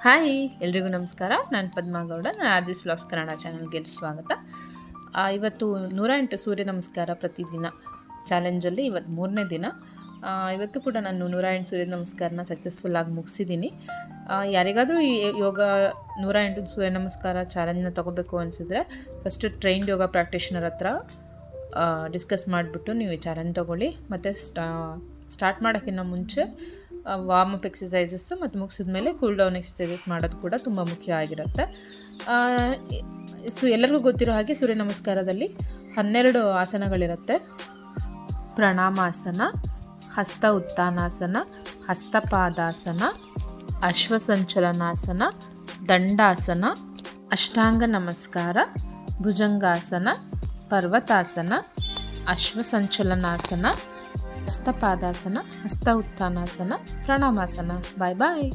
Hi ಎಲ್ರಿಗೂ ನಮಸ್ಕಾರ. ನಾನು ಪದ್ಮಾಗೌಡ. ನಾನು ಆರ್ಜಿಸ್ ವ್ಲಾಗ್ಸ್ ಕನ್ನಡ ಚಾನಲ್ಗೆ ಸ್ವಾಗತ. ಇವತ್ತು 108 ಸೂರ್ಯ ನಮಸ್ಕಾರ ಪ್ರತಿದಿನ ಚಾಲೆಂಜಲ್ಲಿ ಇವತ್ತು 3ನೇ ದಿನ. ಇವತ್ತು ಕೂಡ ನಾನು 108 ಸೂರ್ಯ ನಮಸ್ಕಾರನ ಸಕ್ಸಸ್ಫುಲ್ಲಾಗಿ ಮುಗಿಸಿದ್ದೀನಿ. ಯಾರಿಗಾದರೂ ಈ ಯೋಗ 108 ಸೂರ್ಯ ನಮಸ್ಕಾರ ಚಾಲೆಂಜ್ನ ತೊಗೋಬೇಕು ಅನಿಸಿದ್ರೆ ಫಸ್ಟು ಟ್ರೈನ್ಡ್ ಯೋಗ ಪ್ರಾಕ್ಟೀಷನರ್ ಹತ್ರ ಡಿಸ್ಕಸ್ ಮಾಡಿಬಿಟ್ಟು ನೀವು ಈ ಚಾಲೆಂಜ್ ತೊಗೊಳ್ಳಿ. ಮತ್ತು ಸ್ಟಾರ್ಟ್ ಮಾಡೋಕ್ಕಿಂತ ಮುಂಚೆ ವಾರ್ಮ್ ಅಪ್ ಎಕ್ಸಸೈಸಸ್ಸು ಮತ್ತು ಮುಗಿಸಿದ ಮೇಲೆ ಕೂಲ್ ಡೌನ್ ಎಕ್ಸಸೈಸಸ್ ಮಾಡೋದು ಕೂಡ ತುಂಬ ಮುಖ್ಯ ಆಗಿರುತ್ತೆ. ಎಲ್ಲರಿಗೂ ಗೊತ್ತಿರೋ ಹಾಗೆ ಸೂರ್ಯ ನಮಸ್ಕಾರದಲ್ಲಿ 12 ಆಸನಗಳಿರುತ್ತೆ. ಪ್ರಣಾಮಾಸನ, ಹಸ್ತ ಉತ್ಥಾನಾಸನ, ಹಸ್ತಪಾದಾಸನ, ಅಶ್ವಸಂಚಲನಾಸನ, ದಂಡಾಸನ, ಅಷ್ಟಾಂಗ ನಮಸ್ಕಾರ, ಭುಜಂಗಾಸನ, ಪರ್ವತಾಸನ, ಅಶ್ವಸಂಚಲನಾಸನ, ಹಸ್ತಪಾದಾಸನ, ಹಸ್ತ ಉತ್ಥಾನಾಸನ, ಪ್ರಣಾಮಾಸನ. ಬಾಯ್ ಬಾಯ್.